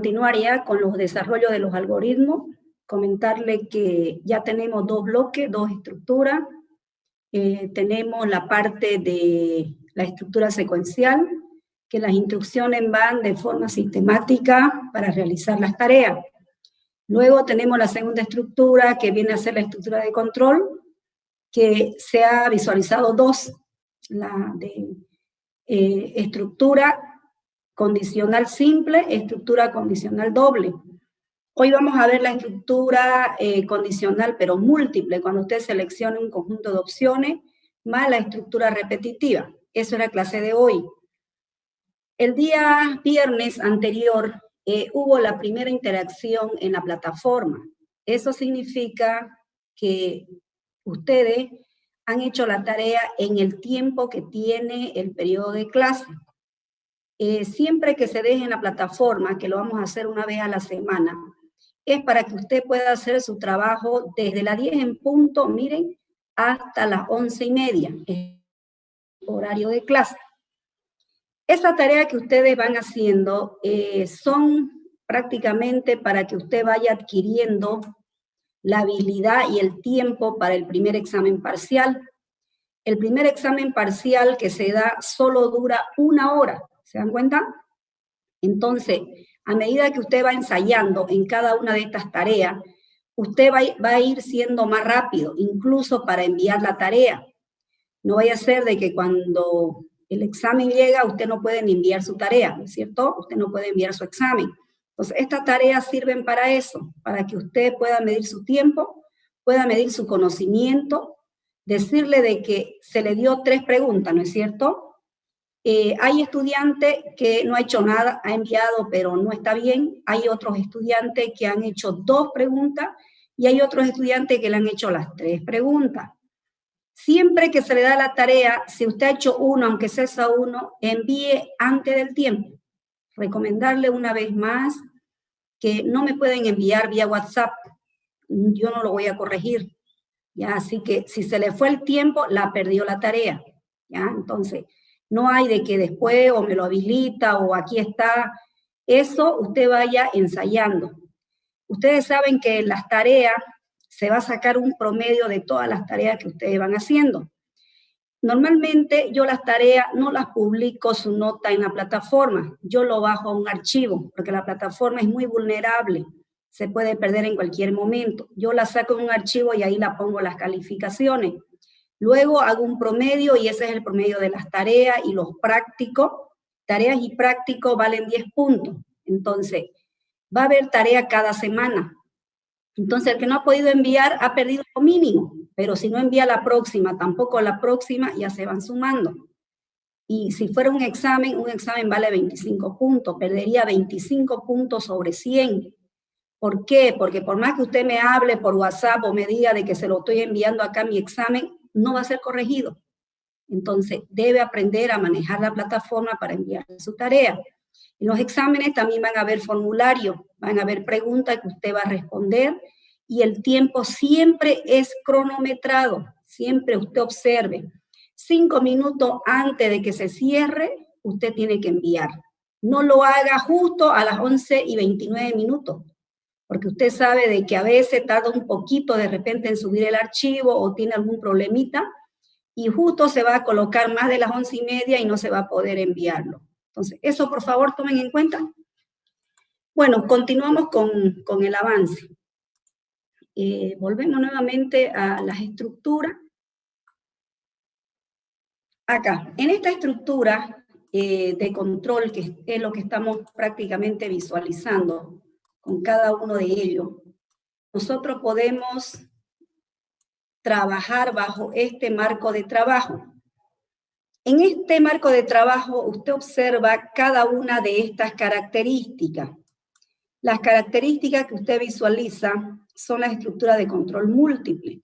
continuar ya con los desarrollos de los algoritmos, comentarle que ya tenemos dos bloques, dos estructuras. Tenemos la parte de la estructura secuencial, que las instrucciones van de forma sistemática para realizar las tareas. Luego tenemos la segunda estructura, que viene a ser la estructura de control, que se ha visualizado dos, la de estructura condicional simple, estructura condicional doble. Hoy vamos a ver la estructura condicional, pero múltiple, cuando usted seleccione un conjunto de opciones, más la estructura repetitiva. Eso es la clase de hoy. El día viernes anterior hubo la primera interacción en la plataforma. Eso significa que ustedes han hecho la tarea en el tiempo que tiene el periodo de clase. Siempre que se deje en la plataforma, que lo vamos a hacer una vez a la semana, es para que usted pueda hacer su trabajo desde las 10 en punto, miren, hasta las 11:30, horario de clase. Esa tarea que ustedes van haciendo son prácticamente para que usted vaya adquiriendo la habilidad y el tiempo para el primer examen parcial. El primer examen parcial que se da solo dura 1 hora, ¿se dan cuenta? Entonces, a medida que usted va ensayando en cada una de estas tareas, usted va a ir siendo más rápido, incluso para enviar la tarea. No vaya a ser de que cuando el examen llega, usted no puede ni enviar su tarea, ¿no es cierto? Usted no puede enviar su examen. Entonces, estas tareas sirven para eso, para que usted pueda medir su tiempo, pueda medir su conocimiento, decirle de que se le dio 3 preguntas, ¿no es cierto? Hay estudiantes que no ha hecho nada, ha enviado, pero no está bien. Hay otros estudiantes que han hecho 2 preguntas y hay otros estudiantes que le han hecho las 3 preguntas. Siempre que se le da la tarea, si usted ha hecho uno, aunque sea esa uno, envíe antes del tiempo. Recomendarle una vez más que no me pueden enviar vía WhatsApp. Yo no lo voy a corregir. ¿Ya? Así que si se le fue el tiempo, la perdió la tarea. ¿Ya? Entonces, no hay de que después o me lo habilita o aquí está. Eso usted vaya ensayando. Ustedes saben que en las tareas se va a sacar un promedio de todas las tareas que ustedes van haciendo. Normalmente yo las tareas no las publico su nota en la plataforma, yo lo bajo a un archivo, porque la plataforma es muy vulnerable, se puede perder en cualquier momento. Yo la saco en un archivo y ahí la pongo las calificaciones. Luego hago un promedio y ese es el promedio de las tareas y los prácticos. Tareas y prácticos valen 10 puntos. Entonces, va a haber tarea cada semana. Entonces, el que no ha podido enviar ha perdido lo mínimo, pero si no envía la próxima, tampoco la próxima, ya se van sumando. Y si fuera un examen vale 25 puntos, perdería 25 puntos sobre 100. ¿Por qué? Porque por más que usted me hable por WhatsApp o me diga de que se lo estoy enviando acá mi examen, no va a ser corregido. Entonces, debe aprender a manejar la plataforma para enviar su tarea. En los exámenes también van a haber formularios, van a haber preguntas que usted va a responder y el tiempo siempre es cronometrado, siempre usted observe. 5 minutos antes de que se cierre, usted tiene que enviar. No lo haga justo a las 11:29, porque usted sabe de que a veces tarda un poquito de repente en subir el archivo o tiene algún problemita y justo se va a colocar más de las 11:30 y no se va a poder enviarlo. Entonces, eso por favor tomen en cuenta. Bueno, continuamos con el avance. Volvemos nuevamente a las estructuras. Acá, en esta estructura de control, que es lo que estamos prácticamente visualizando con cada uno de ellos, nosotros podemos trabajar bajo este marco de trabajo. En este marco de trabajo, usted observa cada una de estas características. Las características que usted visualiza son las estructuras de control múltiple.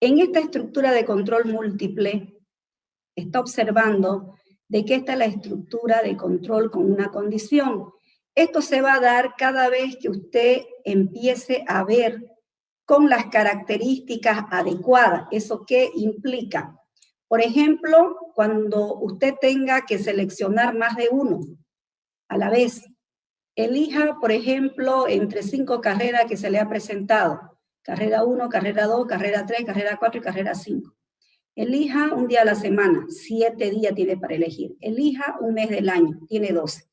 En esta estructura de control múltiple, está observando de que esta es la estructura de control con una condición. Esto se va a dar cada vez que usted empiece a ver con las características adecuadas. ¿Eso qué implica? Por ejemplo, cuando usted tenga que seleccionar más de uno a la vez, Elija, por ejemplo, entre 5 carreras que se le ha presentado. Carrera 1, carrera 2, carrera 3, carrera 4 y carrera 5. Elija un día a la semana, 7 días tiene para elegir. Elija un mes del año, tiene 12.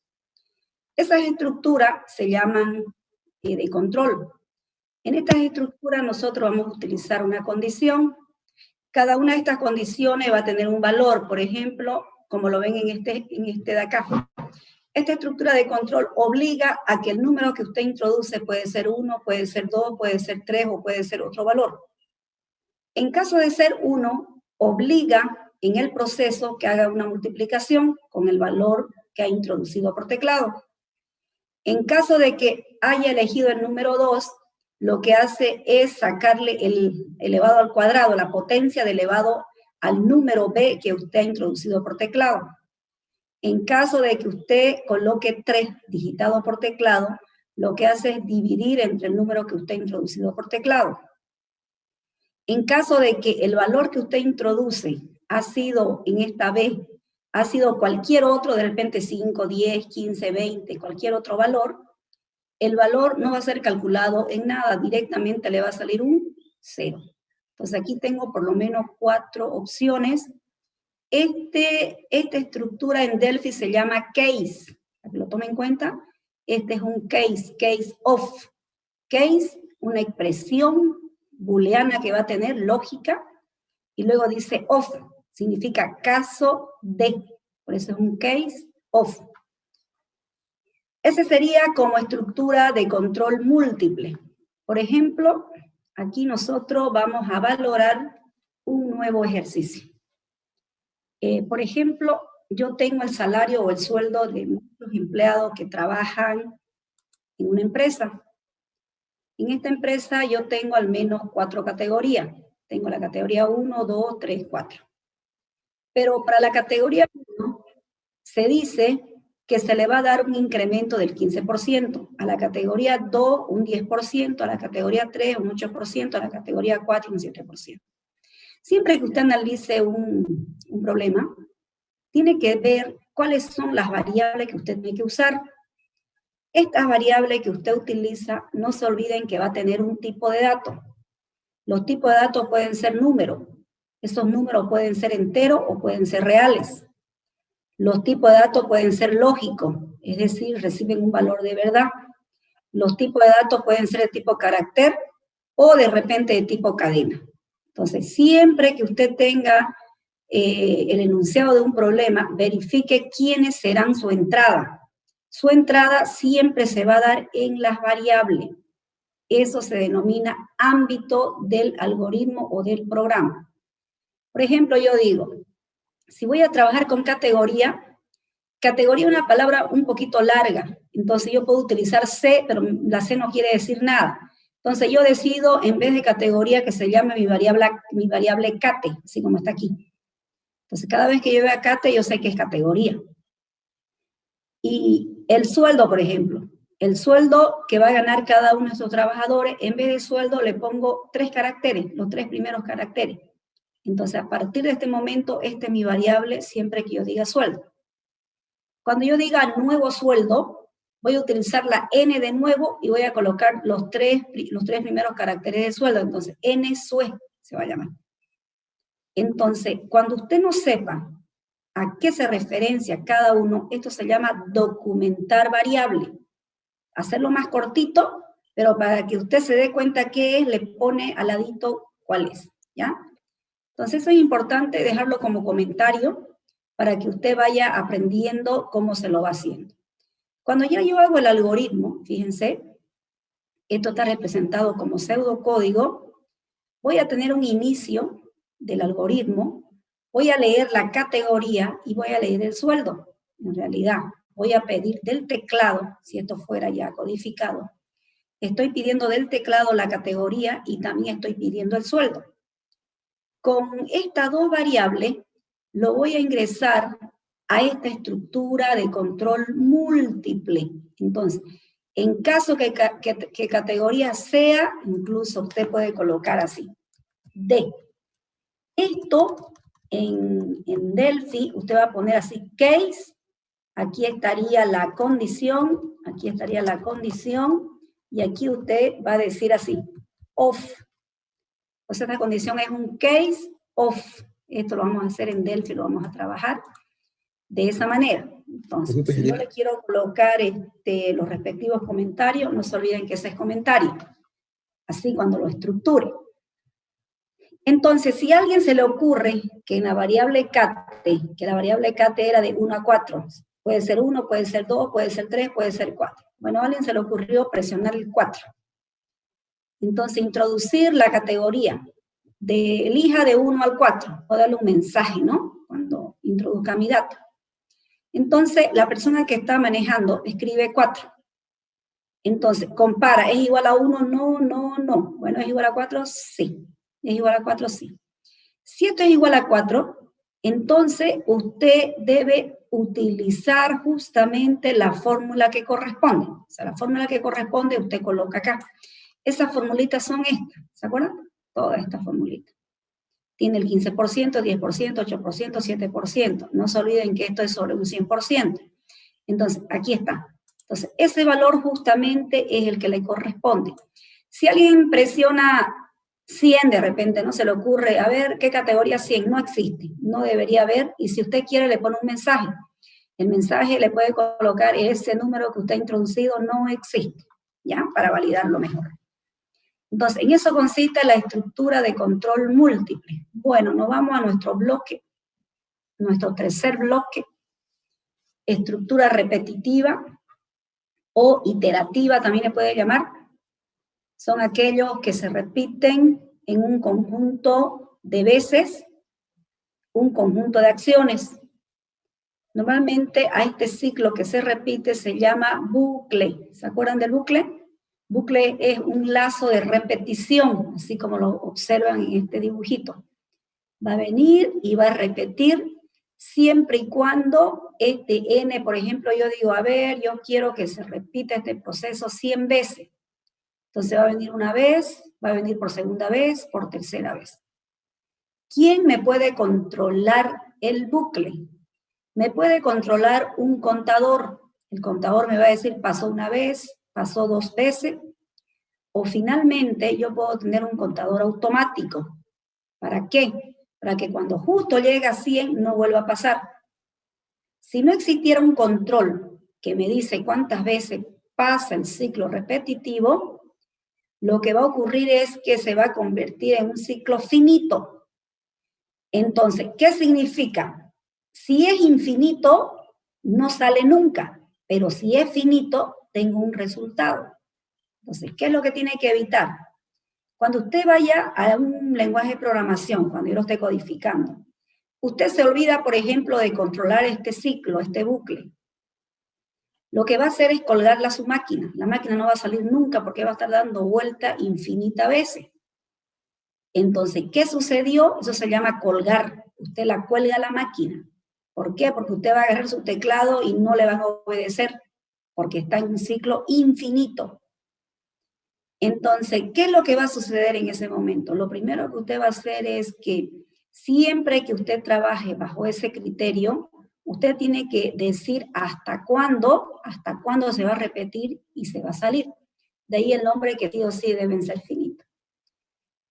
Esas estructuras se llaman de control. En estas estructuras nosotros vamos a utilizar una condición. Cada una de estas condiciones va a tener un valor, por ejemplo, como lo ven en este de acá. Esta estructura de control obliga a que el número que usted introduce puede ser 1, puede ser 2, puede ser 3 o puede ser otro valor. En caso de ser 1, obliga en el proceso que haga una multiplicación con el valor que ha introducido por teclado. En caso de que haya elegido el número 2, lo que hace es sacarle el elevado al cuadrado, la potencia de elevado al número b que usted ha introducido por teclado. En caso de que usted coloque 3 digitado por teclado, lo que hace es dividir entre el número que usted ha introducido por teclado. En caso de que el valor que usted introduce ha sido en esta b, ha sido cualquier otro, de repente 5, 10, 15, 20, cualquier otro valor, el valor no va a ser calculado en nada, directamente le va a salir un 0. Entonces aquí tengo por lo menos 4 opciones. Esta estructura en Delphi se llama case, para que lo tomen en cuenta. Este es un case, case of. Case, una expresión booleana que va a tener lógica, y luego dice of, significa caso de, por eso es un case of. Ese sería como estructura de control múltiple. Por ejemplo, aquí nosotros vamos a valorar un nuevo ejercicio. Por ejemplo, yo tengo el salario o el sueldo de muchos empleados que trabajan en una empresa. En esta empresa yo tengo al menos 4 categorías. Tengo la categoría 1, 2, 3, 4. Pero para la categoría 1 se dice que se le va a dar un incremento del 15%, a la categoría 2 un 10%, a la categoría 3 un 8%, a la categoría 4 un 7%. Siempre que usted analice un problema, tiene que ver cuáles son las variables que usted tiene que usar. Estas variables que usted utiliza, no se olviden que va a tener un tipo de dato. Los tipos de datos pueden ser números. Esos números pueden ser enteros o pueden ser reales. Los tipos de datos pueden ser lógicos, es decir, reciben un valor de verdad. Los tipos de datos pueden ser de tipo carácter o de repente de tipo cadena. Entonces, siempre que usted tenga el enunciado de un problema, verifique quiénes serán su entrada. Su entrada siempre se va a dar en las variables. Eso se denomina ámbito del algoritmo o del programa. Por ejemplo, yo digo, si voy a trabajar con categoría es una palabra un poquito larga, entonces yo puedo utilizar C, pero la C no quiere decir nada. Entonces yo decido, en vez de categoría, que se llame mi variable cate, así como está aquí. Entonces cada vez que yo vea cate, yo sé que es categoría. Y el sueldo, por ejemplo, el sueldo que va a ganar cada uno de esos trabajadores, en vez de sueldo le pongo 3 caracteres, los 3 primeros caracteres. Entonces, a partir de este momento, esta es mi variable siempre que yo diga sueldo. Cuando yo diga nuevo sueldo, voy a utilizar la N de nuevo y voy a colocar los tres primeros caracteres de sueldo. Entonces, NSUE se va a llamar. Entonces, cuando usted no sepa a qué se referencia cada uno, esto se llama documentar variable. Hacerlo más cortito, pero para que usted se dé cuenta qué es, le pone al ladito cuál es, ¿ya? Entonces, eso es importante dejarlo como comentario para que usted vaya aprendiendo cómo se lo va haciendo. Cuando ya yo hago el algoritmo, fíjense, esto está representado como pseudocódigo, voy a tener un inicio del algoritmo, voy a leer la categoría y voy a leer el sueldo. En realidad, voy a pedir del teclado, si esto fuera ya codificado, estoy pidiendo del teclado la categoría y también estoy pidiendo el sueldo. Con estas 2 variables, lo voy a ingresar a esta estructura de control múltiple. Entonces, en caso que categoría sea, incluso usted puede colocar así, D. Esto en Delphi, usted va a poner así, case aquí estaría la condición, y aquí usted va a decir así, of. O sea, esta condición es un case of. Esto lo vamos a hacer en Delphi, lo vamos a trabajar de esa manera. Entonces, si yo le quiero colocar los respectivos comentarios, no se olviden que ese es comentario. Así cuando lo estructure. Entonces, si a alguien se le ocurre que en la variable cate, que la variable cate era de 1 a 4, puede ser 1, puede ser 2, puede ser 3, puede ser 4. Bueno, a alguien se le ocurrió presionar el 4. Entonces, introducir la categoría de elija de 1 al 4, o darle un mensaje, ¿no? Cuando introduzca mi dato. Entonces, la persona que está manejando escribe 4. Entonces, compara, ¿es igual a 1? No, no, no. Bueno, ¿es igual a 4? Sí. ¿Es igual a 4? Sí. Si esto es igual a 4, entonces usted debe utilizar justamente la fórmula que corresponde. O sea, la fórmula que corresponde usted coloca acá. Esas formulitas son estas, ¿se acuerdan? Todas estas formulitas. Tiene el 15%, 10%, 8%, 7%. No se olviden que esto es sobre un 100%. Entonces, aquí está. Entonces, ese valor justamente es el que le corresponde. Si alguien presiona 100 de repente, no se le ocurre, a ver, ¿qué categoría 100? No existe, no debería haber, y si usted quiere le pone un mensaje. El mensaje le puede colocar ese número que usted ha introducido no existe, ¿ya? Para validarlo mejor. Entonces, en eso consiste la estructura de control múltiple. Bueno, nos vamos a nuestro bloque, nuestro tercer bloque, estructura repetitiva o iterativa también le puede llamar. Son aquellos que se repiten en un conjunto de veces, un conjunto de acciones. Normalmente a este ciclo que se repite se llama bucle. ¿Se acuerdan del bucle? Bucle es un lazo de repetición, así como lo observan en este dibujito. Va a venir y va a repetir siempre y cuando este n, por ejemplo, yo digo, a ver, yo quiero que se repita este proceso 100 veces. Entonces va a venir una vez, va a venir por segunda vez, por tercera vez. ¿Quién me puede controlar el bucle? Me puede controlar un contador. El contador me va a decir, pasó una vez, pasó 2 veces, o finalmente yo puedo tener un contador automático. ¿Para qué? Para que cuando justo llegue a 100 no vuelva a pasar. Si no existiera un control que me dice cuántas veces pasa el ciclo repetitivo, lo que va a ocurrir es que se va a convertir en un ciclo finito. Entonces, ¿qué significa? Si es infinito, no sale nunca, pero si es finito, tengo un resultado. Entonces, ¿qué es lo que tiene que evitar? Cuando usted vaya a un lenguaje de programación, cuando yo lo esté codificando, usted se olvida, por ejemplo, de controlar este ciclo, este bucle. Lo que va a hacer es colgarla a su máquina. La máquina no va a salir nunca porque va a estar dando vuelta infinitas veces. Entonces, ¿qué sucedió? Eso se llama colgar. Usted la cuelga a la máquina. ¿Por qué? Porque usted va a agarrar su teclado y no le van a obedecer, porque está en un ciclo infinito. Entonces, ¿qué es lo que va a suceder en ese momento? Lo primero que usted va a hacer es que siempre que usted trabaje bajo ese criterio, usted tiene que decir hasta cuándo se va a repetir y se va a salir. De ahí el nombre que sí o sí deben ser finitos.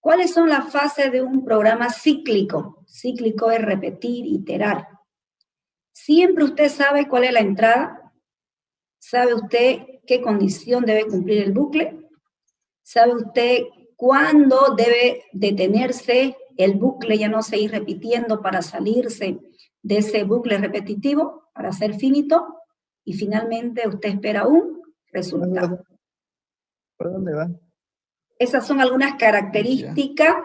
¿Cuáles son las fases de un programa cíclico? Cíclico es repetir, iterar. Siempre usted sabe cuál es la entrada, sabe usted qué condición debe cumplir el bucle, sabe usted cuándo debe detenerse el bucle, ya no seguir repitiendo para salirse de ese bucle repetitivo, para ser finito, y finalmente usted espera un resultado. ¿Por dónde va? Esas son algunas características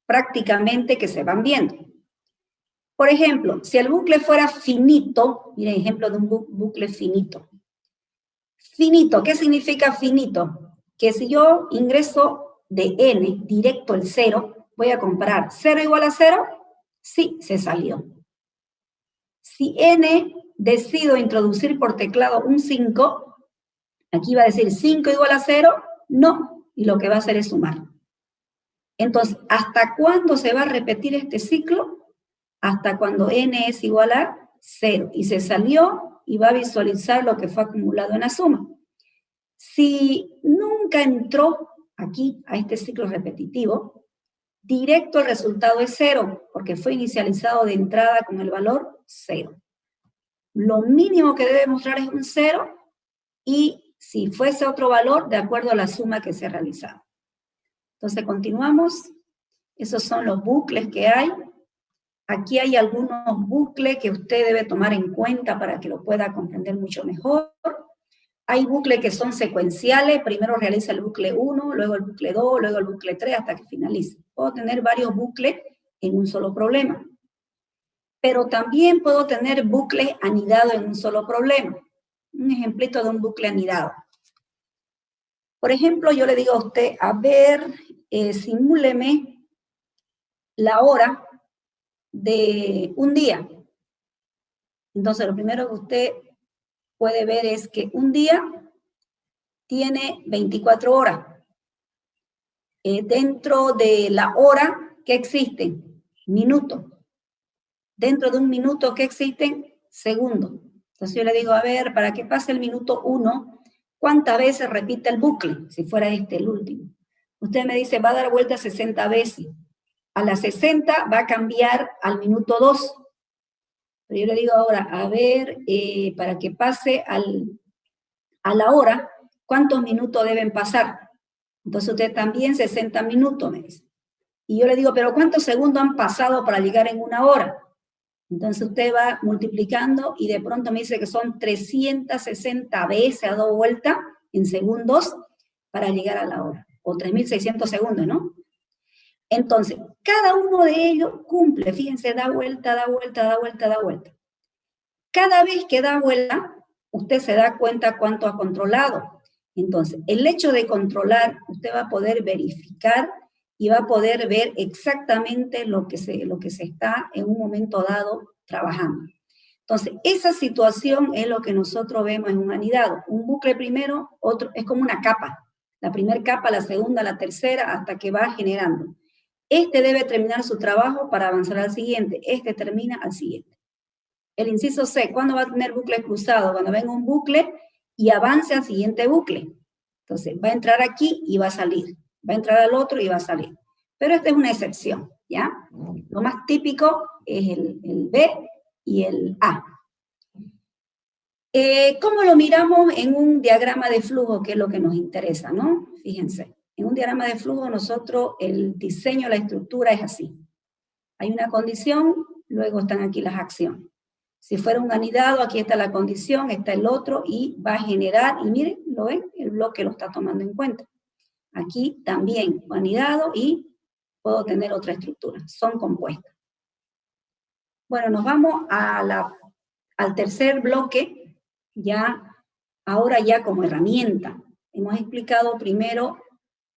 prácticamente que se van viendo. Por ejemplo, si el bucle fuera finito, miren, ejemplo de un bucle finito. Finito, ¿qué significa finito? Que si yo ingreso de n directo el 0, voy a comparar 0 igual a 0, sí, se salió. Si n decido introducir por teclado un 5, aquí va a decir 5 igual a 0, no, y lo que va a hacer es sumar. Entonces, ¿hasta cuándo se va a repetir este ciclo? Hasta cuando n es igual a 0. Y se salió y va a visualizar lo que fue acumulado en la suma. Si nunca entró aquí a este ciclo repetitivo, directo el resultado es 0, porque fue inicializado de entrada con el valor 0. Lo mínimo que debe mostrar es un 0, y si fuese otro valor, de acuerdo a la suma que se ha realizado. Entonces, continuamos. Esos son los bucles que hay. Aquí hay algunos bucles que usted debe tomar en cuenta para que lo pueda comprender mucho mejor. Hay bucles que son secuenciales. Primero realiza el bucle 1, luego el bucle 2, luego el bucle 3, hasta que finalice. Puedo tener varios bucles en un solo problema. Pero también puedo tener bucles anidados en un solo problema. Un ejemplito de un bucle anidado. Por ejemplo, yo le digo a usted, a ver, simúleme la hora de un día. Entonces, lo primero que usted puede ver es que un día tiene 24 horas. Dentro de la hora, ¿qué existen? Minutos. Dentro de un minuto, ¿qué existen? Segundos. Entonces yo le digo, a ver, para que pase el minuto 1, ¿cuántas veces repite el bucle? Si fuera este el último. Usted me dice, va a dar vuelta 60 veces. A las 60 va a cambiar al minuto 2. Pero yo le digo ahora, a ver, para que pase a la hora, ¿cuántos minutos deben pasar? Entonces usted también 60 minutos me dice. Y yo le digo, pero ¿cuántos segundos han pasado para llegar en una hora? Entonces usted va multiplicando y de pronto me dice que son 360 veces ha dado vuelta en segundos para llegar a la hora. O 3.600 segundos, ¿no? Entonces, cada uno de ellos cumple, fíjense, da vuelta, da vuelta, da vuelta, da vuelta. Cada vez que da vuelta, usted se da cuenta cuánto ha controlado. Entonces, el hecho de controlar, usted va a poder verificar y va a poder ver exactamente lo que se está en un momento dado trabajando. Entonces, esa situación es lo que nosotros vemos en un anidado. Un bucle primero, otro, es como una capa. La primera capa, la segunda, la tercera, hasta que va generando. Este debe terminar su trabajo para avanzar al siguiente. Este termina al siguiente. El inciso C, ¿cuándo va a tener bucle cruzado? Cuando venga un bucle y avance al siguiente bucle. Entonces, va a entrar aquí y va a salir. Va a entrar al otro y va a salir. Pero esta es una excepción, ¿ya? Lo más típico es el B y el A. ¿Cómo lo miramos en un diagrama de flujo? Que es lo que nos interesa, ¿no? Fíjense. En un diagrama de flujo nosotros, el diseño, la estructura es así. Hay una condición, luego están aquí las acciones. Si fuera un anidado, aquí está la condición, está el otro y va a generar, y miren, ¿lo ven? El bloque lo está tomando en cuenta. Aquí también anidado y puedo tener otra estructura, son compuestas. Bueno, nos vamos al tercer bloque, ahora ya como herramienta. Hemos explicado primero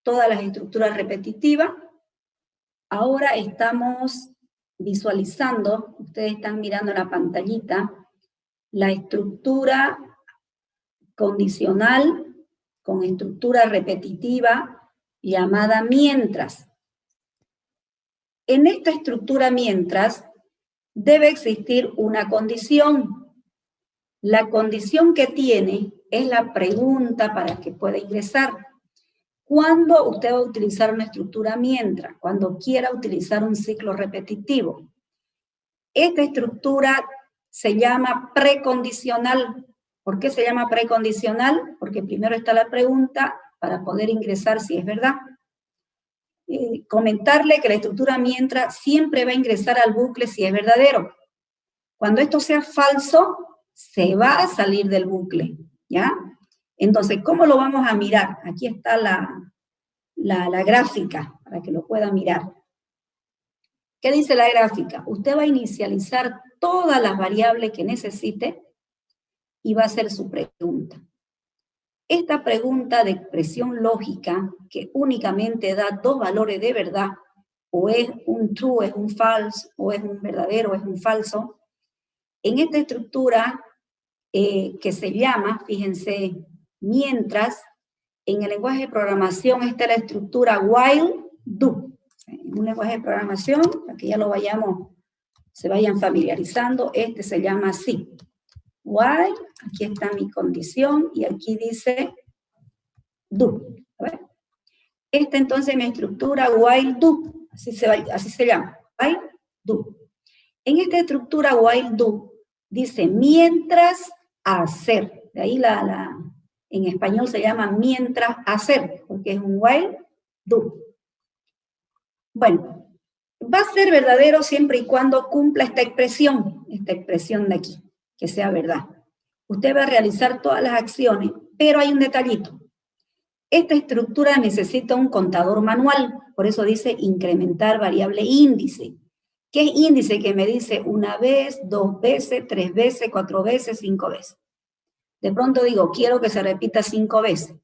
todas las estructuras repetitivas. Ahora estamos visualizando, ustedes están mirando la pantallita, la estructura condicional con estructura repetitiva llamada mientras. En esta estructura mientras debe existir una condición. La condición que tiene es la pregunta para que pueda ingresar. ¿Cuándo usted va a utilizar una estructura mientras? Cuando quiera utilizar un ciclo repetitivo. Esta estructura se llama precondicional. ¿Por qué se llama precondicional? Porque primero está la pregunta para poder ingresar si es verdad. Comentarle que la estructura mientras siempre va a ingresar al bucle si es verdadero. Cuando esto sea falso, se va a salir del bucle, ¿ya? Entonces, ¿cómo lo vamos a mirar? Aquí está la gráfica para que lo pueda mirar. ¿Qué dice la gráfica? Usted va a inicializar todas las variables que necesite y va a hacer su pregunta. Esta pregunta de expresión lógica que únicamente da dos valores de verdad, o es un true, es un false, o es un verdadero, o es un falso, en esta estructura que se llama, fíjense, mientras, en el lenguaje de programación está la estructura while, do. En un lenguaje de programación, para que ya se vayan familiarizando, este se llama así. while, aquí está mi condición, y aquí dice do. A ver. Esta entonces es mi estructura while do, así se llama, while do. En esta estructura while do, dice mientras hacer, de ahí en español se llama mientras hacer, porque es un while do. Bueno, va a ser verdadero siempre y cuando cumpla esta expresión de aquí, que sea verdad. Usted va a realizar todas las acciones, pero hay un detallito. Esta estructura necesita un contador manual, por eso dice incrementar variable índice. ¿Qué es índice? Que me dice una vez, 2 veces, 3 veces, 4 veces, 5 veces. De pronto digo, quiero que se repita 5 veces.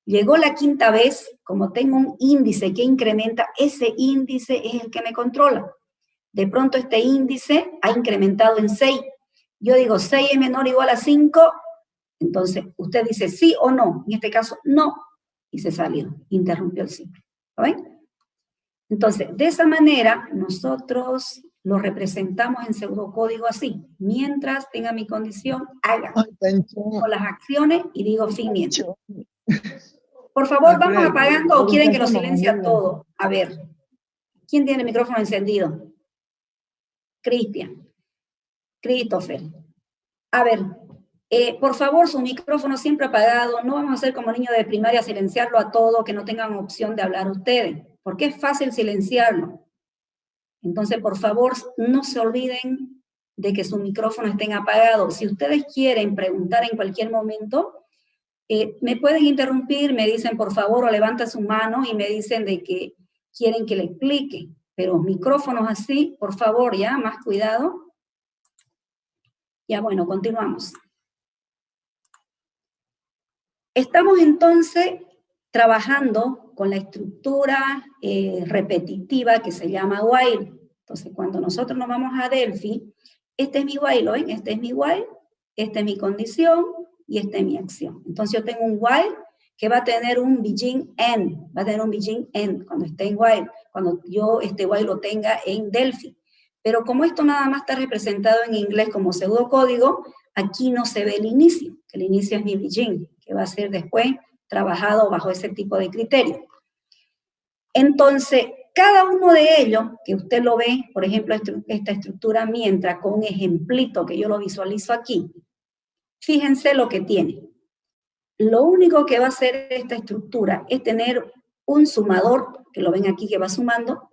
Llegó la 5ª vez, como tengo un índice que incrementa, ese índice es el que me controla. De pronto este índice ha incrementado en 6. Yo digo, 6 es menor o igual a 5, entonces usted dice sí o no. En este caso, no. Y se salió, interrumpió el ciclo. ¿Ven? Entonces, de esa manera, nosotros lo representamos en pseudocódigo así. Mientras tenga mi condición, haga. Con las acciones y digo fin mientras. Por favor, vamos apagando o quieren que lo silencie a todo. A ver, ¿quién tiene el micrófono encendido? Cristian. Christopher. A ver, por favor, su micrófono siempre apagado. No vamos a hacer como niños de primaria, silenciarlo a todo, que no tengan opción de hablar ustedes, porque es fácil silenciarlo. Entonces, por favor, no se olviden de que su micrófono estén apagado. Si ustedes quieren preguntar en cualquier momento, me pueden interrumpir, me dicen por favor o levantan su mano y me dicen de que quieren que le explique. Pero micrófonos así, por favor, ya, más cuidado. Ya, bueno, continuamos. Estamos entonces trabajando con la estructura repetitiva que se llama while. Entonces, cuando nosotros nos vamos a Delphi, este es mi while, ¿ven? Este es mi while, esta es mi condición y esta es mi acción. Entonces, yo tengo un while que va a tener un begin end, va a tener un begin end cuando esté en while, cuando yo este while lo tenga en Delphi. Pero como esto nada más está representado en inglés como pseudocódigo, aquí no se ve el inicio, que el inicio es mi begin, que va a ser después trabajado bajo ese tipo de criterio. Entonces, cada uno de ellos, que usted lo ve, por ejemplo, esta estructura mientras, con un ejemplito que yo lo visualizo aquí, fíjense lo que tiene. Lo único que va a hacer esta estructura es tener un sumador, que lo ven aquí que va sumando.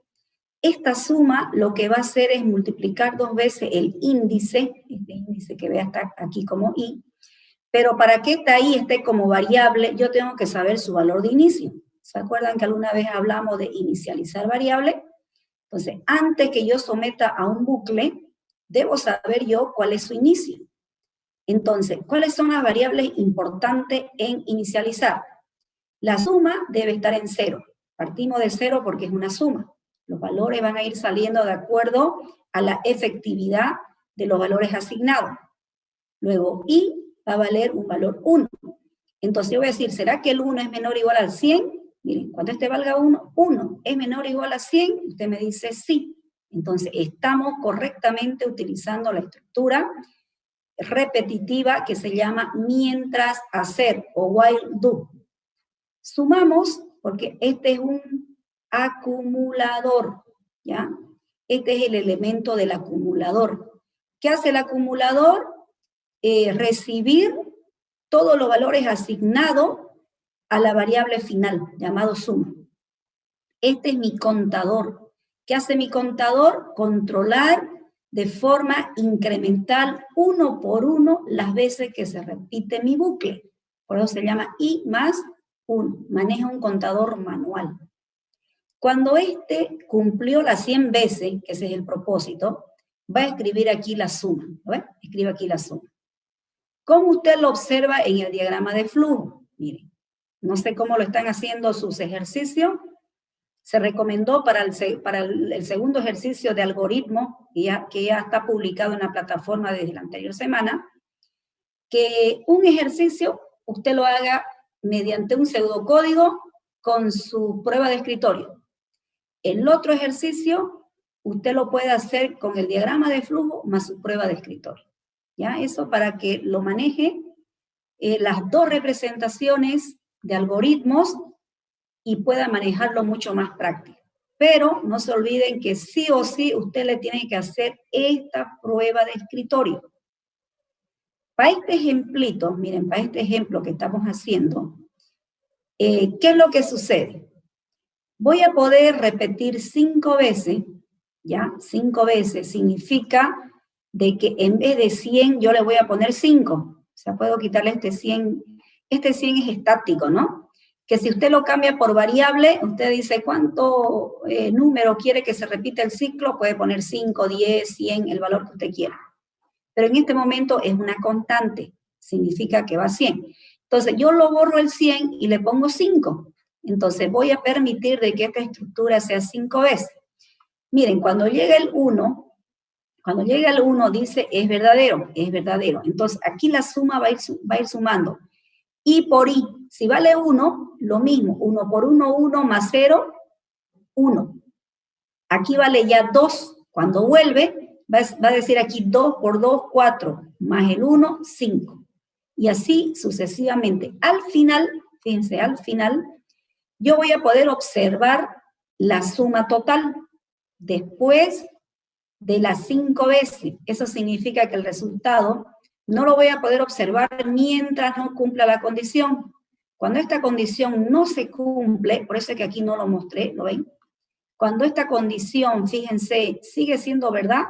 Esta suma lo que va a hacer es multiplicar 2 veces el índice, este índice que ve hasta aquí como i, pero para que esta i esté como variable, yo tengo que saber su valor de inicio. ¿Se acuerdan que alguna vez hablamos de inicializar variable? Entonces, antes que yo someta a un bucle, debo saber yo cuál es su inicio. Entonces, ¿cuáles son las variables importantes en inicializar? La suma debe estar en 0. Partimos de 0 porque es una suma. Los valores van a ir saliendo de acuerdo a la efectividad de los valores asignados. Luego, i va a valer un valor 1. Entonces yo voy a decir, ¿será que el 1 es menor o igual al 100? Miren, cuando este valga 1, 1 es menor o igual a 100, usted me dice sí. Entonces estamos correctamente utilizando la estructura repetitiva que se llama mientras hacer o while do. Sumamos, porque este es un acumulador, ¿ya? Este es el elemento del acumulador. ¿Qué hace el acumulador? Recibir todos los valores asignados a la variable final, llamado suma. Este es mi contador. ¿Qué hace mi contador? Controlar de forma incremental, 1 por 1, las veces que se repite mi bucle. Por eso se llama i más 1. Maneja un contador manual. Cuando este cumplió las 100 veces, que ese es el propósito, va a escribir aquí la suma. ¿Lo ven? Escribe aquí la suma. ¿Cómo usted lo observa en el diagrama de flujo? Miren, no sé cómo lo están haciendo sus ejercicios. Se recomendó para el segundo ejercicio de algoritmo, que ya está publicado en la plataforma desde la anterior semana, que un ejercicio usted lo haga mediante un pseudocódigo con su prueba de escritorio. El otro ejercicio usted lo puede hacer con el diagrama de flujo más su prueba de escritorio. ¿ya? Eso para que lo maneje las dos representaciones de algoritmos y pueda manejarlo mucho más práctico. Pero no se olviden que sí o sí usted le tiene que hacer esta prueba de escritorio. Para este ejemplito, miren, para este ejemplo que estamos haciendo, ¿qué es lo que sucede? Voy a poder repetir 5 veces, ¿ya? 5 veces significa de que en vez de 100 yo le voy a poner 5. O sea, puedo quitarle este 100. Este 100 es estático, ¿no? Que si usted lo cambia por variable, usted dice cuánto número quiere que se repita el ciclo, puede poner 5, 10, 100, el valor que usted quiera. Pero en este momento es una constante, significa que va a 100. Entonces yo lo borro el 100 y le pongo 5. Entonces voy a permitir de que esta estructura sea 5 veces. Miren, cuando llega el 1, dice es verdadero, es verdadero. Entonces aquí la suma va a ir sumando. Y por i, si vale 1, lo mismo, 1 por 1, 1 más 0, 1. Aquí vale ya 2. Cuando vuelve, va a decir aquí 2 por 2, 4, más el 1, 5. Y así sucesivamente. Al final, fíjense, al final, yo voy a poder observar la suma total después de las 5 veces. Eso significa que el resultado no lo voy a poder observar mientras no cumpla la condición. Cuando esta condición no se cumple, por eso es que aquí no lo mostré, ¿lo ven? Cuando esta condición, fíjense, sigue siendo verdad,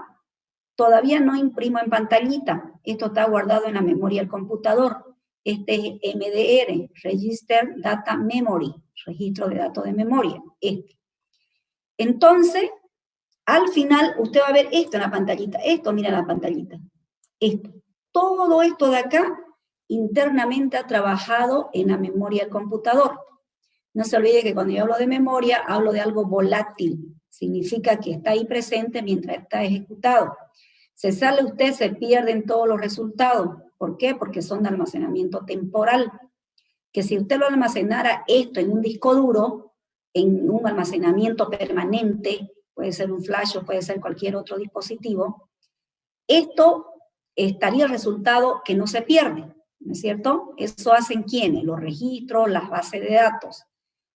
todavía no imprimo en pantallita. Esto está guardado en la memoria del computador. Este es MDR, Register Data Memory, registro de datos de memoria. Entonces, al final, usted va a ver esto en la pantallita. Esto, mira la pantallita. Esto. Todo esto de acá, internamente ha trabajado en la memoria del computador. No se olvide que cuando yo hablo de memoria, hablo de algo volátil. Significa que está ahí presente mientras está ejecutado. Se sale usted, se pierden todos los resultados. ¿Por qué? Porque son de almacenamiento temporal. Que si usted lo almacenara esto en un disco duro, en un almacenamiento permanente, puede ser un flash o puede ser cualquier otro dispositivo, esto estaría el resultado que no se pierde, ¿no es cierto? Eso hacen ¿quiénes? Los registros, las bases de datos.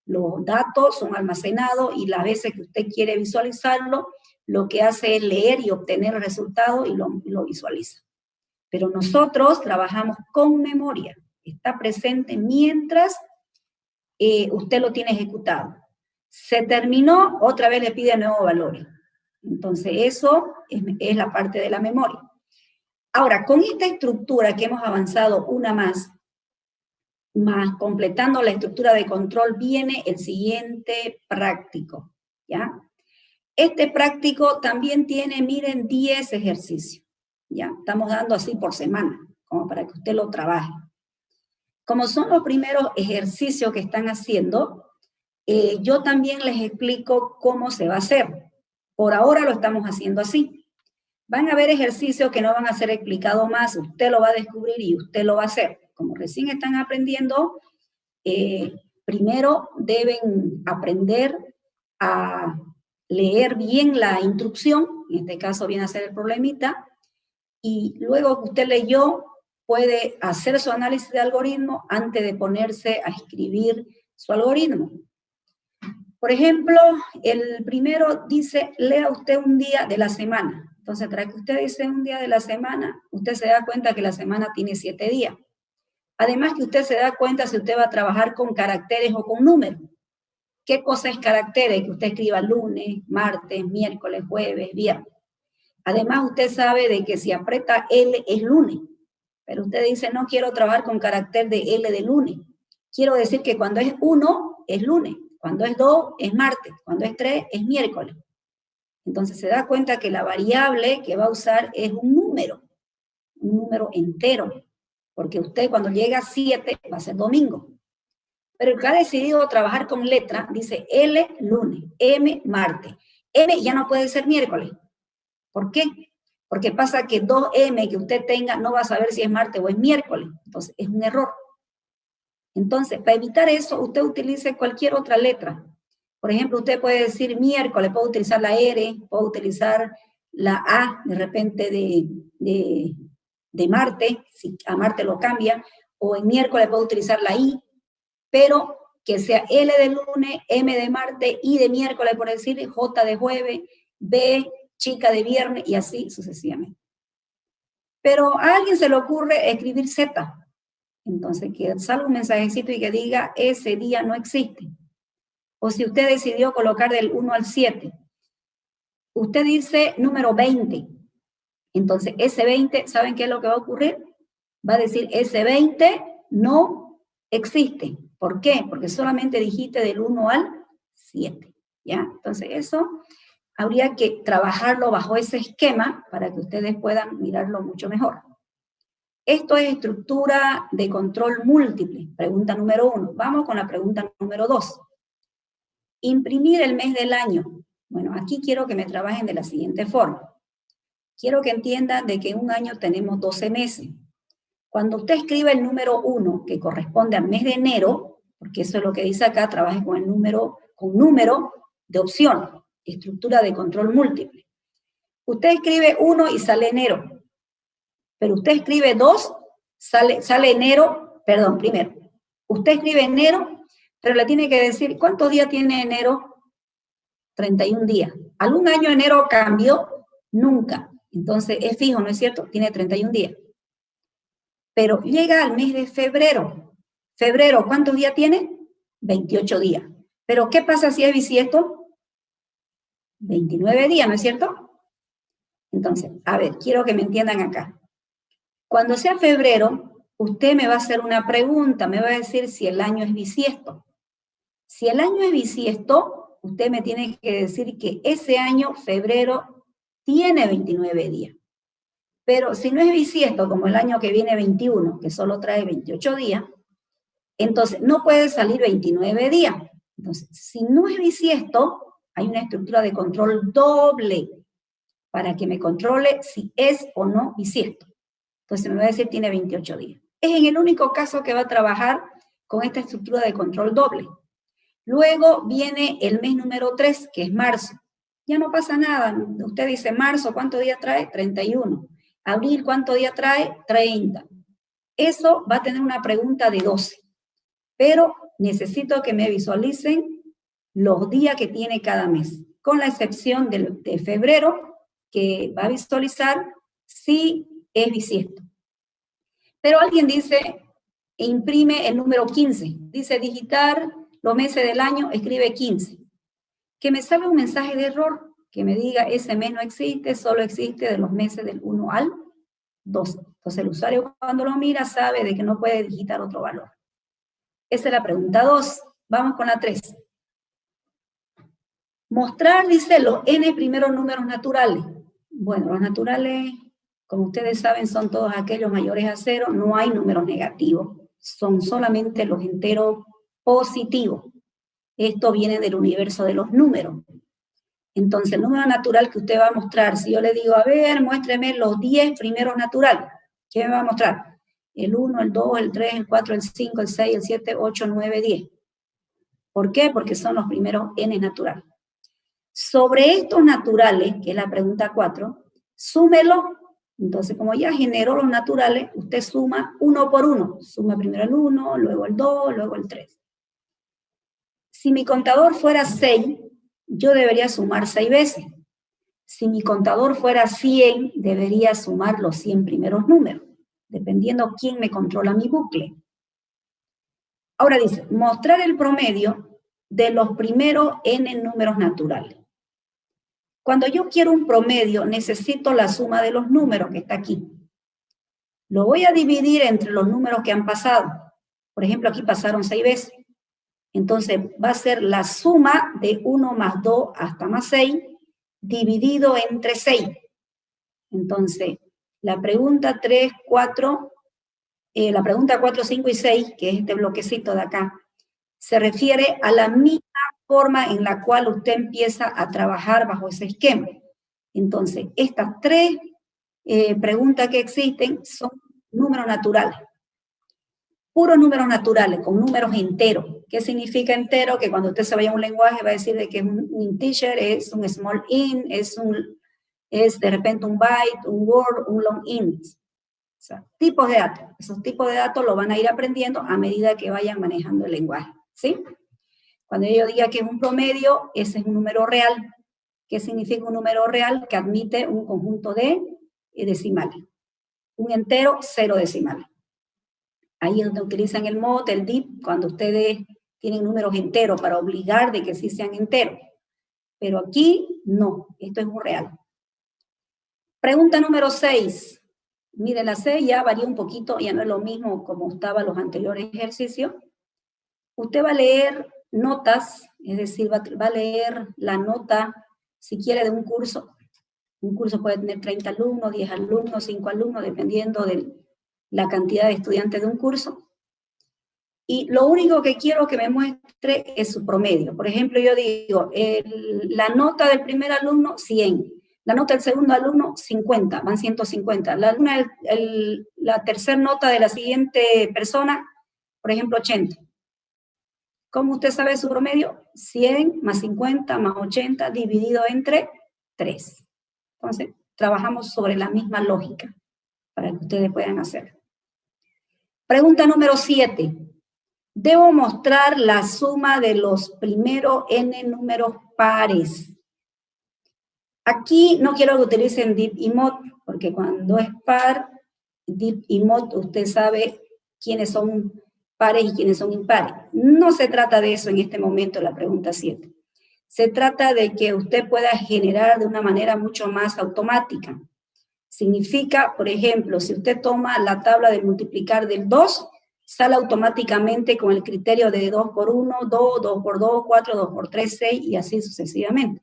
Los datos son almacenados y las veces que usted quiere visualizarlo, lo que hace es leer y obtener el resultado y lo visualiza. Pero nosotros trabajamos con memoria. Está presente mientras usted lo tiene ejecutado. Se terminó, otra vez le pide nuevos valores. Entonces eso es la parte de la memoria. Ahora, con esta estructura que hemos avanzado una más completando la estructura de control, viene el siguiente práctico, ¿ya? Este práctico también tiene, miren, 10 ejercicios, ¿ya? Estamos dando así por semana, como para que usted lo trabaje. Como son los primeros ejercicios que están haciendo, yo también les explico cómo se va a hacer. Por ahora lo estamos haciendo así. Van a haber ejercicios que no van a ser explicados más, usted lo va a descubrir y usted lo va a hacer. Como recién están aprendiendo, primero deben aprender a leer bien la instrucción, en este caso viene a ser el problemita, y luego que usted leyó, puede hacer su análisis de algoritmo antes de ponerse a escribir su algoritmo. Por ejemplo, el primero dice, lea usted un día de la semana. Entonces, para que usted dice un día de la semana, usted se da cuenta que la semana tiene 7 días. Además que usted se da cuenta si usted va a trabajar con caracteres o con números. ¿Qué cosa es caracteres? Que usted escriba lunes, martes, miércoles, jueves, viernes. Además, usted sabe de que si aprieta L es lunes. Pero usted dice, no quiero trabajar con carácter de L de lunes. Quiero decir que cuando es 1, es lunes. Cuando es 2, es martes. Cuando es 3, es miércoles. Entonces se da cuenta que la variable que va a usar es un número entero, porque usted cuando llega a 7 va a ser domingo. Pero el que ha decidido trabajar con letra dice L lunes, M martes. M ya no puede ser miércoles. ¿Por qué? Porque pasa que 2M que usted tenga no va a saber si es martes o es miércoles. Entonces es un error. Entonces, para evitar eso, usted utilice cualquier otra letra. Por ejemplo, usted puede decir miércoles, puede utilizar la R, puede utilizar la A, de repente de Marte, si a Marte lo cambia, o en miércoles puedo utilizar la I, pero que sea L de lunes, M de Marte, I de miércoles, por decir, J de jueves, B, chica de viernes, y así sucesivamente. Pero a alguien se le ocurre escribir Z. Entonces, que salga un mensajecito y que diga, ese día no existe. O si usted decidió colocar del 1 al 7, usted dice número 20. Entonces, ese 20, ¿saben qué es lo que va a ocurrir? Va a decir, ese 20 no existe. ¿Por qué? Porque solamente dijiste del 1 al 7. ¿Ya? Entonces, eso habría que trabajarlo bajo ese esquema para que ustedes puedan mirarlo mucho mejor. Esto es estructura de control múltiple. Pregunta número 1. Vamos con la pregunta número 2. Imprimir el mes del año. Bueno, aquí quiero que me trabajen de la siguiente forma. Quiero que entiendan de que en un año tenemos 12 meses. Cuando usted escribe el número 1, que corresponde al mes de enero, porque eso es lo que dice acá, trabaje con el número de opción, estructura de control múltiple. Usted escribe 1 y sale enero, pero usted escribe 2, sale enero, perdón, primero. Usted escribe enero, pero le tiene que decir, ¿cuántos días tiene enero? 31 días. ¿Algún año enero cambió? Nunca. Entonces es fijo, ¿no es cierto? Tiene 31 días. Pero llega al mes de febrero. Febrero, ¿cuántos días tiene? 28 días. Pero ¿qué pasa si es bisiesto? 29 días, ¿no es cierto? Entonces, a ver, quiero que me entiendan acá. Cuando sea febrero, usted me va a hacer una pregunta, me va a decir si el año es bisiesto. Si el año es bisiesto, usted me tiene que decir que ese año, febrero, tiene 29 días. Pero si no es bisiesto, como el año que viene 21, que solo trae 28 días, entonces no puede salir 29 días. Entonces, si no es bisiesto, hay una estructura de control doble para que me controle si es o no bisiesto. Entonces me va a decir tiene 28 días. Es en el único caso que va a trabajar con esta estructura de control doble. Luego viene el mes número 3, que es marzo. Ya no pasa nada. Usted dice marzo, ¿cuántos días trae? 31. Abril, ¿cuántos días trae? 30. Eso va a tener una pregunta de 12. Pero necesito que me visualicen los días que tiene cada mes, con la excepción de febrero, que va a visualizar si es bisiesto. Pero alguien dice, imprime el número 15. Dice digitar los meses del año, escribe 15. Que me salga un mensaje de error, que me diga ese mes no existe, solo existe de los meses del 1 al 12. Entonces el usuario cuando lo mira sabe de que no puede digitar otro valor. Esa es la pregunta 2. Vamos con la 3. Mostrar, dice, los n primeros números naturales. Bueno, los naturales, como ustedes saben, son todos aquellos mayores a 0. No hay números negativos. Son solamente los enteros positivos. Esto viene del universo de los números. Entonces, el número natural que usted va a mostrar, si yo le digo, a ver, muéstreme los 10 primeros naturales, ¿qué me va a mostrar? El 1, el 2, el 3, el 4, el 5, el 6, el 7, 8, 9, 10. ¿Por qué? Porque son los primeros n naturales. Sobre estos naturales, que es la pregunta 4, súmelo. Entonces, como ya generó los naturales, usted suma uno por uno. Suma primero el 1, luego el 2, luego el 3. Si mi contador fuera 6, yo debería sumar 6 veces. Si mi contador fuera 100, debería sumar los 100 primeros números, dependiendo quién me controla mi bucle. Ahora dice, mostrar el promedio de los primeros n números naturales. Cuando yo quiero un promedio, necesito la suma de los números que está aquí. Lo voy a dividir entre los números que han pasado. Por ejemplo, aquí pasaron 6 veces. Entonces, va a ser la suma de 1 más 2 hasta más 6, dividido entre 6. Entonces, la pregunta 3, 4, la pregunta 4, 5 y 6, que es este bloquecito de acá, se refiere a la misma forma en la cual usted empieza a trabajar bajo ese esquema. Entonces, estas 3 preguntas que existen son números naturales. Puros números naturales, con números enteros. ¿Qué significa entero? Que cuando usted se vaya a un lenguaje va a decir de que es un integer, es un small int, es de repente un byte, un word, un long int. sea, tipos de datos. Esos tipos de datos los van a ir aprendiendo a medida que vayan manejando el lenguaje, ¿sí? Cuando yo diga que es un promedio, ese es un número real. ¿Qué significa un número real? Que admite un conjunto de decimales. Un entero, 0 decimales. Ahí es donde utilizan el mod, el dip, cuando ustedes tienen números enteros para obligar de que sí sean enteros. Pero aquí no, esto es un real. Pregunta número 6. Miren, la 6 ya varía un poquito, ya no es lo mismo como estaban los anteriores ejercicios. Usted va a leer notas, es decir, va a leer la nota, si quiere, de un curso. Un curso puede tener 30 alumnos, 10 alumnos, 5 alumnos, dependiendo de la cantidad de estudiantes de un curso. Y lo único que quiero que me muestre es su promedio. Por ejemplo, yo digo, la nota del primer alumno, 100. La nota del segundo alumno, 50, van 150. La tercera nota de la siguiente persona, por ejemplo, 80. ¿Cómo usted sabe su promedio? 100 más 50 más 80 dividido entre 3. Entonces, trabajamos sobre la misma lógica para que ustedes puedan hacer. Pregunta número 7. Debo mostrar la suma de los primeros n números pares. Aquí no quiero que utilicen dip y mod, porque cuando es par, dip y mod, usted sabe quiénes son pares y quiénes son impares. No se trata de eso en este momento, la pregunta 7. Se trata de que usted pueda generar de una manera mucho más automática. Significa, por ejemplo, si usted toma la tabla de multiplicar del 2, sale automáticamente con el criterio de 2 por 1, 2, 2 por 2, 4, 2 por 3, 6 y así sucesivamente.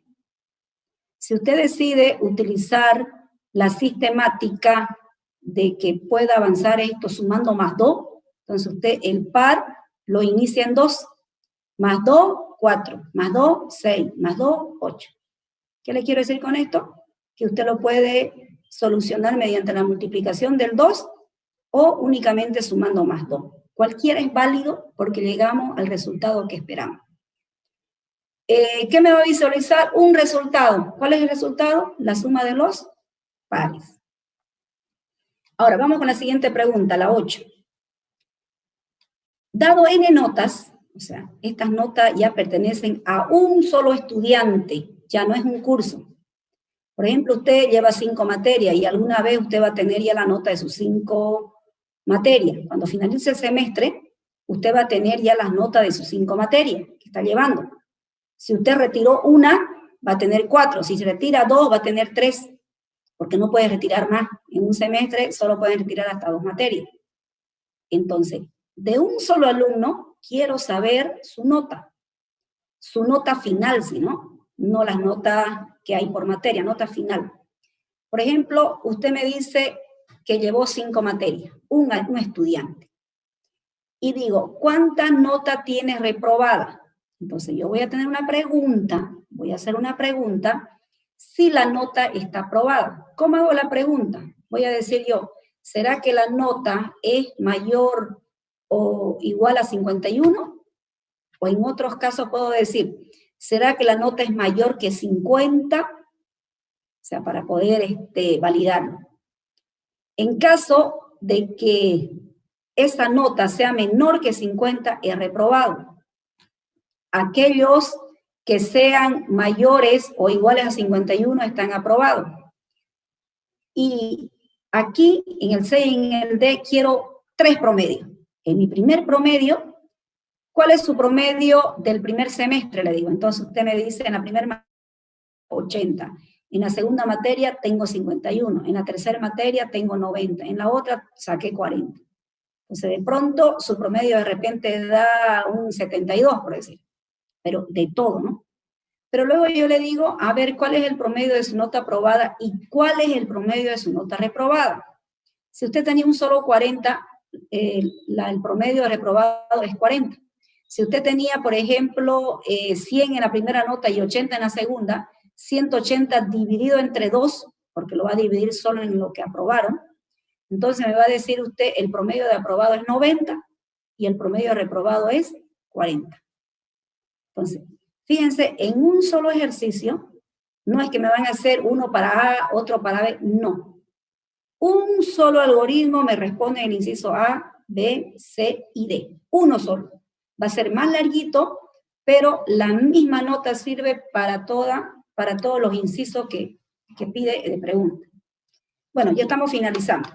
Si usted decide utilizar la sistemática de que pueda avanzar esto sumando más 2, entonces usted el par lo inicia en 2, más 2, 4, más 2, 6, más 2, 8. ¿Qué le quiero decir con esto? Que usted lo puede solucionar mediante la multiplicación del 2 o únicamente sumando más 2. Cualquiera es válido porque llegamos al resultado que esperamos. ¿Qué me va a visualizar? Un resultado. ¿Cuál es el resultado? La suma de los pares. Ahora, vamos con la siguiente pregunta, la 8. Dado n notas, o sea, estas notas ya pertenecen a un solo estudiante, ya no es un curso. Por ejemplo, usted lleva 5 materias y alguna vez usted va a tener ya la nota de sus 5 materias. Cuando finalice el semestre, usted va a tener ya las notas de sus 5 materias que está llevando. Si usted retiró una, va a tener 4. Si se retira 2, va a tener 3. Porque no puede retirar más. En un semestre solo pueden retirar hasta 2 materias. Entonces, de un solo alumno, quiero saber su nota final, ¿sí, no? No las notas que hay por materia, nota final. Por ejemplo, usted me dice que llevó 5 materias, un estudiante. Y digo, ¿cuántas notas tiene reprobada? Entonces yo voy a tener una pregunta, voy a hacer una pregunta, si la nota está aprobada. ¿Cómo hago la pregunta? Voy a decir yo, ¿será que la nota es mayor o igual a 51? O en otros casos puedo decir, ¿será que la nota es mayor que 50? O sea, para poder validarlo. En caso de que esa nota sea menor que 50, es reprobado. Aquellos que sean mayores o iguales a 51 están aprobados. Y aquí, en el C y en el D, quiero 3 promedios. En mi primer promedio, ¿cuál es su promedio del primer semestre? Le digo, entonces usted me dice, en la primera materia, 80. En la segunda materia tengo 51. En la tercera materia tengo 90. En la otra saqué 40. Entonces, de pronto, su promedio de repente da un 72, por decir. Pero de todo, ¿no? Pero luego yo le digo, a ver, ¿cuál es el promedio de su nota aprobada y cuál es el promedio de su nota reprobada? Si usted tenía un solo 40, el promedio de reprobado es 40. Si usted tenía, por ejemplo, 100 en la primera nota y 80 en la segunda, 180 dividido entre 2, porque lo va a dividir solo en lo que aprobaron, entonces me va a decir usted, el promedio de aprobado es 90 y el promedio de reprobado es 40. Entonces, fíjense, en un solo ejercicio, no es que me van a hacer uno para A, otro para B, no. Un solo algoritmo me responde el inciso A, B, C y D. Uno solo. Va a ser más larguito, pero la misma nota sirve para todos los incisos que pide de pregunta. Bueno, ya estamos finalizando.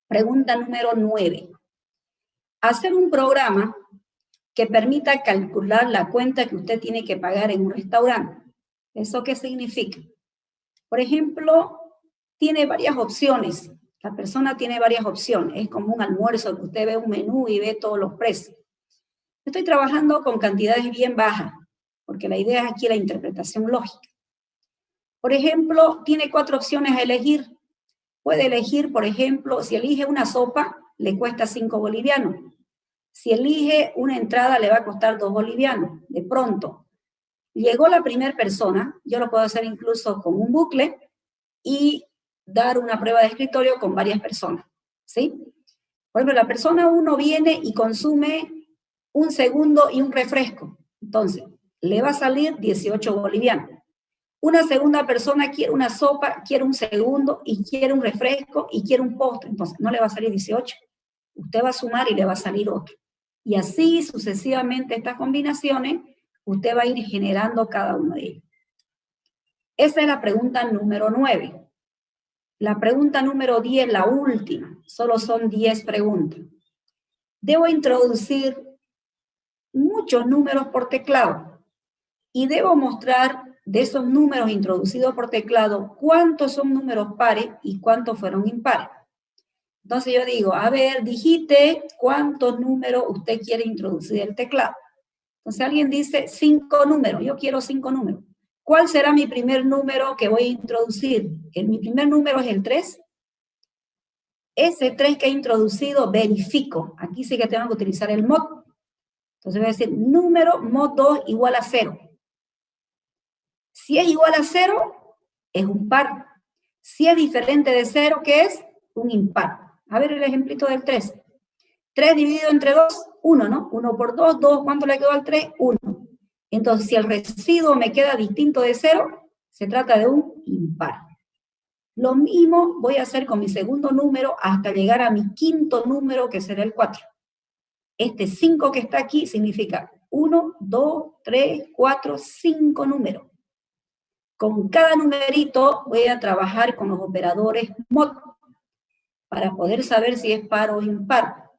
Pregunta número 9. Hacer un programa que permita calcular la cuenta que usted tiene que pagar en un restaurante. ¿Eso qué significa? Por ejemplo, tiene varias opciones. La persona tiene varias opciones. Es como un almuerzo que usted ve un menú y ve todos los precios. Estoy trabajando con cantidades bien bajas, porque la idea es aquí la interpretación lógica. Por ejemplo, tiene 4 opciones a elegir. Puede elegir, por ejemplo, si elige una sopa, le cuesta 5 bolivianos. Si elige una entrada, le va a costar 2 bolivianos. De pronto, llegó la primera persona, yo lo puedo hacer incluso con un bucle y dar una prueba de escritorio con varias personas, ¿sí? Por ejemplo, la persona 1 viene y consume un segundo y un refresco. Entonces, le va a salir 18 bolivianos. Una segunda persona quiere una sopa, quiere un segundo y quiere un refresco y quiere un postre. Entonces, no le va a salir 18. Usted va a sumar y le va a salir otro. Y así sucesivamente estas combinaciones, usted va a ir generando cada uno de ellos. Esa es la pregunta número 9. La pregunta número 10, la última. Solo son 10 preguntas. Debo introducir muchos números por teclado y debo mostrar de esos números introducidos por teclado cuántos son números pares y cuántos fueron impares. Entonces yo digo, a ver, digite cuántos números usted quiere introducir el teclado. Entonces alguien dice 5 números, yo quiero 5 números. ¿Cuál será mi primer número que voy a introducir? Mi primer número es el 3. Ese 3 que he introducido, verifico. Aquí sí que tengo que utilizar el mod. Entonces voy a decir, número mod 2 igual a 0. Si es igual a 0, es un par. Si es diferente de 0, ¿qué es? Un impar. A ver el ejemplito del 3. 3 dividido entre 2, 1, ¿no? 1 por 2, 2. ¿Cuánto le quedó al 3? 1. Entonces, si el residuo me queda distinto de 0, se trata de un impar. Lo mismo voy a hacer con mi segundo número hasta llegar a mi quinto número, que será el 4. Este 5 que está aquí significa 1, 2, 3, 4, 5 números. Con cada numerito voy a trabajar con los operadores mod para poder saber si es par o impar.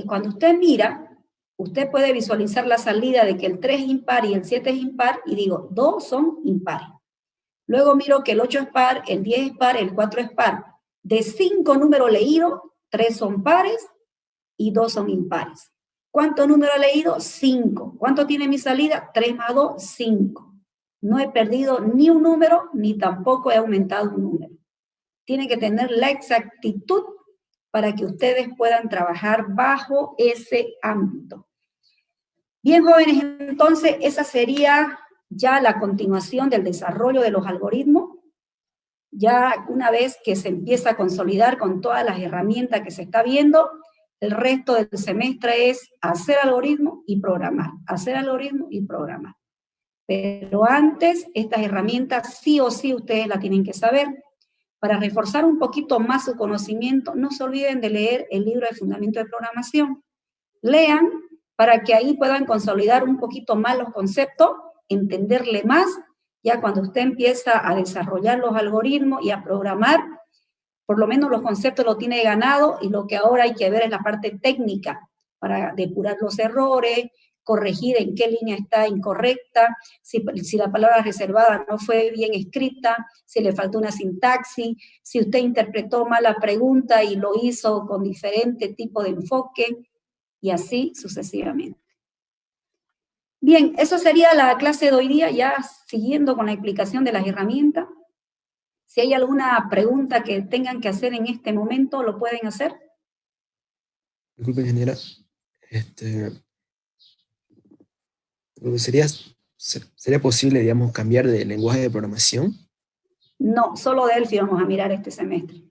Cuando usted mira, usted puede visualizar la salida de que el 3 es impar y el 7 es impar, y digo, 2 son impares. Luego miro que el 8 es par, el 10 es par, el 4 es par. De 5 números leídos, 3 son pares y 2 son impares. ¿Cuántos números he leído? 5. ¿Cuánto tiene mi salida? 3 más 2, 5. No he perdido ni un número, ni tampoco he aumentado un número. Tiene que tener la exactitud para que ustedes puedan trabajar bajo ese ámbito. Bien, jóvenes, entonces esa sería ya la continuación del desarrollo de los algoritmos. Ya una vez que se empieza a consolidar con todas las herramientas que se está viendo, el resto del semestre es hacer algoritmos y programar, hacer algoritmos y programar. Pero antes, estas herramientas sí o sí ustedes las tienen que saber. Para reforzar un poquito más su conocimiento, no se olviden de leer el libro de Fundamento de Programación. Lean para que ahí puedan consolidar un poquito más los conceptos, entenderle más. Ya cuando usted empieza a desarrollar los algoritmos y a programar, por lo menos los conceptos los tiene ganado, y lo que ahora hay que ver es la parte técnica para depurar los errores, corregir en qué línea está incorrecta, si la palabra reservada no fue bien escrita, si le faltó una sintaxis, si usted interpretó mal la pregunta y lo hizo con diferente tipo de enfoque, y así sucesivamente. Bien, eso sería la clase de hoy día, ya siguiendo con la explicación de las herramientas. Si hay alguna pregunta que tengan que hacer en este momento, lo pueden hacer. Disculpe, ingeniera. ¿Sería posible, digamos, cambiar de lenguaje de programación? No, solo Delphi vamos a mirar este semestre.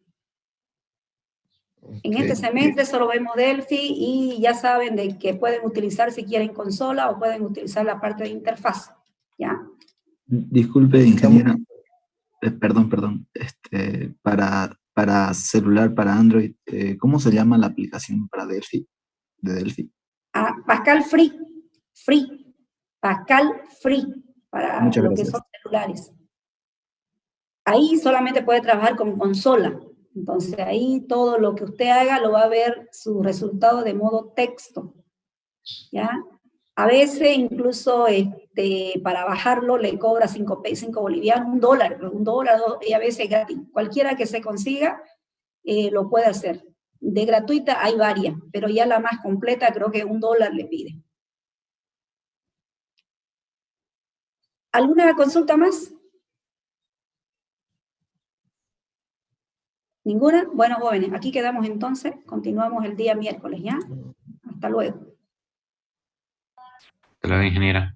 Okay. En este semestre solo vemos Delphi, y ya saben de que pueden utilizar si quieren consola o pueden utilizar la parte de interfaz. ¿Ya? Disculpe, ingeniera, perdón, para celular, para Android, ¿cómo se llama la aplicación para Delphi? De Delphi. Ah, Pascal Free, Pascal Free, para Muchas lo que gracias. son celulares. Ahí solamente puede trabajar con consola. Entonces ahí todo lo que usted haga lo va a ver su resultado de modo texto. ¿Ya? A veces incluso para bajarlo le cobra 5 bolivianos, $1, y a veces gratis. Cualquiera que se consiga lo puede hacer. De gratuita hay varias, pero ya la más completa creo que $1 le pide. ¿Alguna consulta más? ¿Ninguna? Bueno, jóvenes, aquí quedamos entonces. Continuamos el día miércoles, ¿ya? Hasta luego. Hasta luego, ingeniera.